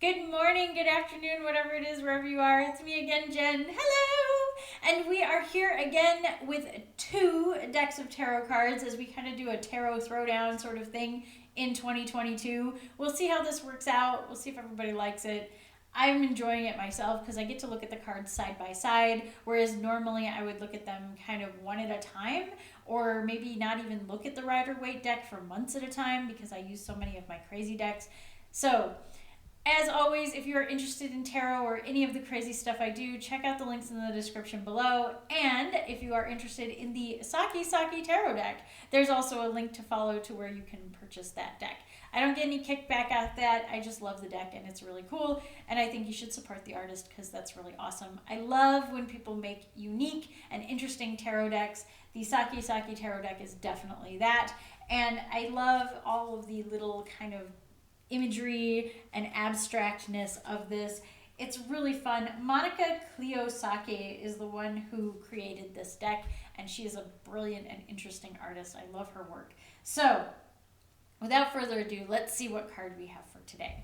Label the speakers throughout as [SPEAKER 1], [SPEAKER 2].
[SPEAKER 1] Good morning, good afternoon, whatever it is, wherever you are. It's me again, Jen. Hello! And we are here again with two decks of tarot cards as we kind of do a tarot throwdown sort of thing in 2022. We'll see how this works out. We'll see if everybody likes it. I'm enjoying it myself because I get to look at the cards side by side, whereas normally I would look at them kind of one at a time, or maybe not even look at the Rider-Waite deck for months at a time because I use so many of my crazy decks. So, as always, if you're interested in tarot or any of the crazy stuff I do, check out the links in the description below. And if you are interested in the Sakki Sakki tarot deck, there's also a link to follow to where you can purchase that deck. I don't get any kickback out of that. I just love the deck and it's really cool. And I think you should support the artist because that's really awesome. I love when people make unique and interesting tarot decks. The Sakki Sakki tarot deck is definitely that. And I love all of the little kind of imagery and abstractness of this. It's really fun. Monica Sake is the one who created this deck, and she is a brilliant and interesting artist. I love her work. So, without further ado, let's see what card we have for today.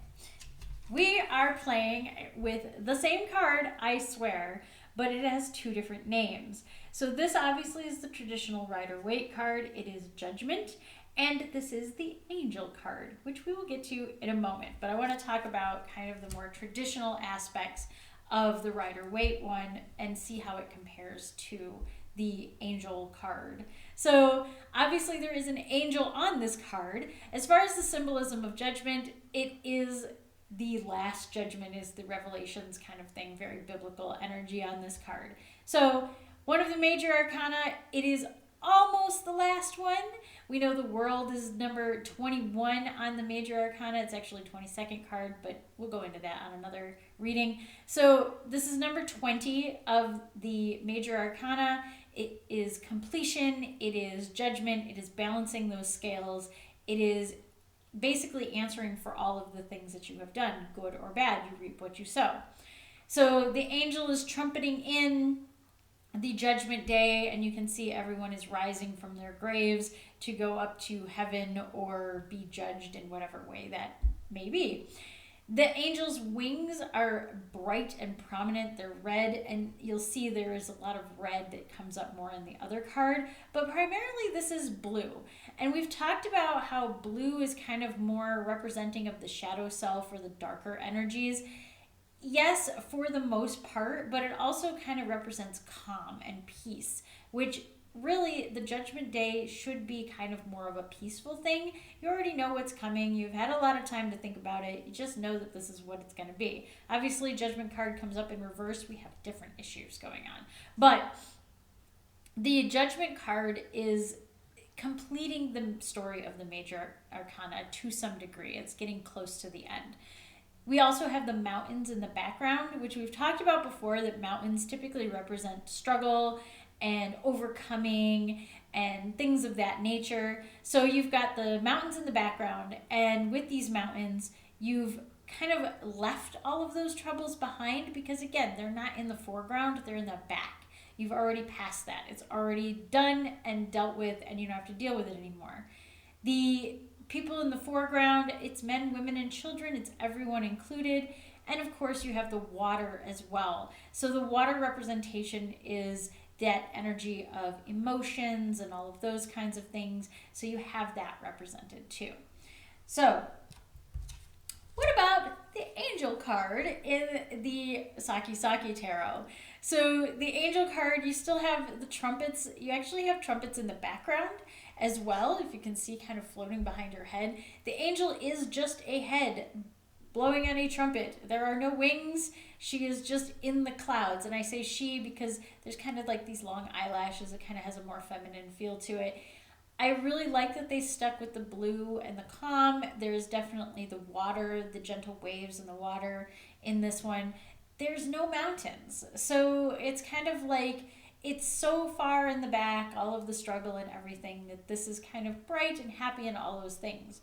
[SPEAKER 1] We are playing with the same card, I swear, but it has two different names. So this obviously is the traditional Rider-Waite card. It is Judgment. And this is the Angel card, which we will get to in a moment. But I want to talk about kind of the more traditional aspects of the Rider-Waite one and see how it compares to the Angel card. So obviously there is an angel on this card. As far as the symbolism of judgment, it is the last judgment, is the revelations kind of thing, very biblical energy on this card. So one of the major arcana, it is almost the last one. We know the world is number 21 on the major arcana. It's actually 22nd card, but we'll go into that on another reading. So this is number 20 of the major arcana. It is completion, it is judgment, it is balancing those scales, it is basically answering for all of the things that you have done, good or bad. You reap what you sow. So the angel is trumpeting in the judgment day, and you can see everyone is rising from their graves to go up to heaven or be judged in whatever way that may be. The angel's wings are bright and prominent. They're red, and you'll see there is a lot of red that comes up more in the other card, but primarily this is blue. And we've talked about how blue is kind of more representing of the shadow self or the darker energies. Yes, for the most part, but it also kind of represents calm and peace, which really the judgment day should be kind of more of a peaceful thing. You already know what's coming. You've had a lot of time to think about it. You just know that this is what it's going to be. Obviously, judgment card comes up in reverse. We have different issues going on. But the judgment card is completing the story of the major arcana to some degree. It's getting close to the end. We also have the mountains in the background, which we've talked about before, that mountains typically represent struggle and overcoming and things of that nature. So you've got the mountains in the background, and with these mountains, you've kind of left all of those troubles behind because, again, they're not in the foreground, they're in the back. You've already passed that. It's already done and dealt with, and you don't have to deal with it anymore. The people in the foreground, it's men, women, and children. It's everyone included. And of course, you have the water as well. So the water representation is that energy of emotions and all of those kinds of things. So you have that represented too. So what about the angel card in the Sakki Sakki tarot? So the angel card, you still have the trumpets. You actually have trumpets in the background as well, if you can see kind of floating behind her head. The angel is just a head blowing on a trumpet. There are no wings. She is just in the clouds. And I say she because there's kind of like these long eyelashes. It kind of has a more feminine feel to it. I really like that they stuck with the blue and the calm. There's definitely the water, the gentle waves in the water in this one. There's no mountains. So it's kind of like, it's so far in the back, all of the struggle and everything, that this is kind of bright and happy and all those things.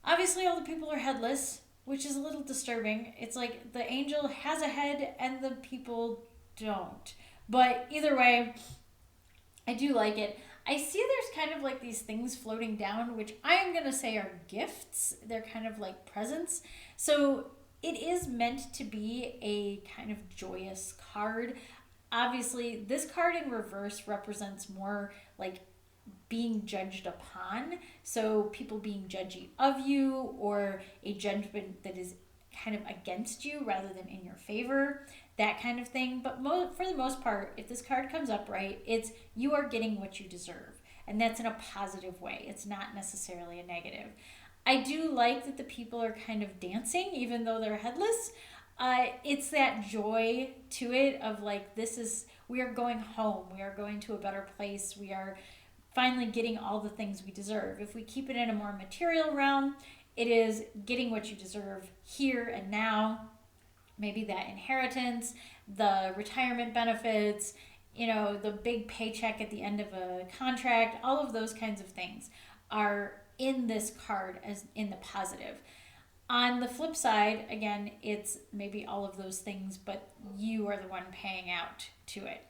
[SPEAKER 1] Obviously, all the people are headless, which is a little disturbing. It's like the angel has a head and the people don't. But either way, I do like it. I see there's kind of like these things floating down, which I am going to say are gifts. They're kind of like presents. So it is meant to be a kind of joyous card. Obviously, this card in reverse represents more like being judged upon. So people being judgy of you, or a judgment that is kind of against you rather than in your favor, that kind of thing. But for the most part, if this card comes up right, it's you are getting what you deserve. And that's in a positive way. It's not necessarily a negative. I do like that the people are kind of dancing, even though they're headless. It's that joy to it of like, we are going home. We are going to a better place. We are finally getting all the things we deserve. If we keep it in a more material realm, it is getting what you deserve here and now. Maybe that inheritance, the retirement benefits, the big paycheck at the end of a contract, all of those kinds of things are in this card as in the positive. On the flip side, again, it's maybe all of those things, but you are the one paying out to it.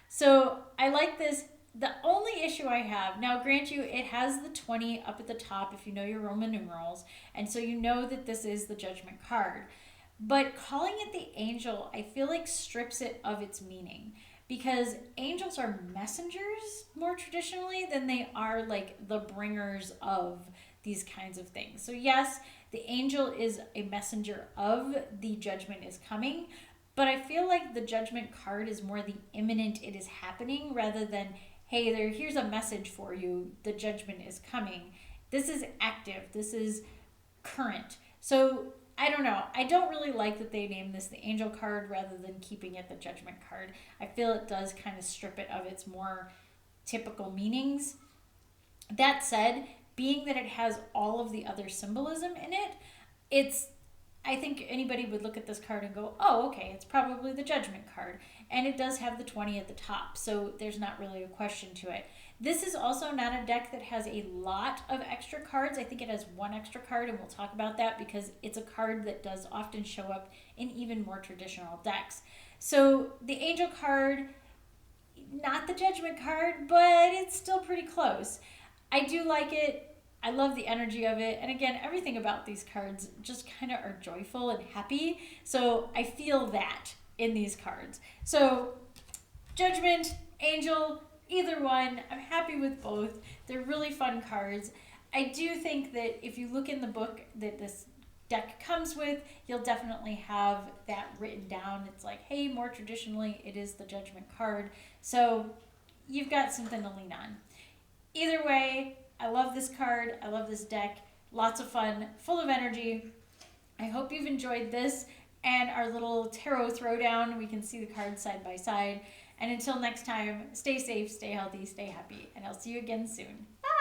[SPEAKER 1] So I like this. The only issue I have, now grant you, it has the 20 up at the top if you know your Roman numerals, and so you know that this is the Judgment card. But calling it the angel, I feel like strips it of its meaning, because angels are messengers more traditionally than they are like the bringers of these kinds of things. So yes, the angel is a messenger of the judgment is coming, but I feel like the Judgment card is more the imminent it is happening rather than, hey, here's a message for you, the judgment is coming. This is active, this is current. So I don't know. I don't really like that they named this the angel card rather than keeping it the Judgment card. I feel it does kind of strip it of its more typical meanings. That said, being that it has all of the other symbolism in it, I think anybody would look at this card and go, oh, okay, it's probably the Judgment card. And it does have the 20 at the top, so there's not really a question to it. This is also not a deck that has a lot of extra cards. I think it has one extra card, and we'll talk about that because it's a card that does often show up in even more traditional decks. So the Angel card, not the Judgment card, but it's still pretty close. I do like it. I love the energy of it. And again, everything about these cards just kind of are joyful and happy. So I feel that in these cards. So Judgment, Angel, either one, I'm happy with both. They're really fun cards. I do think that if you look in the book that this deck comes with, you'll definitely have that written down. It's like, hey, more traditionally, it is the Judgment card. So you've got something to lean on. Either way, I love this card. I love this deck. Lots of fun, full of energy. I hope you've enjoyed this and our little tarot throwdown. We can see the cards side by side. And until next time, stay safe, stay healthy, stay happy, and I'll see you again soon. Bye!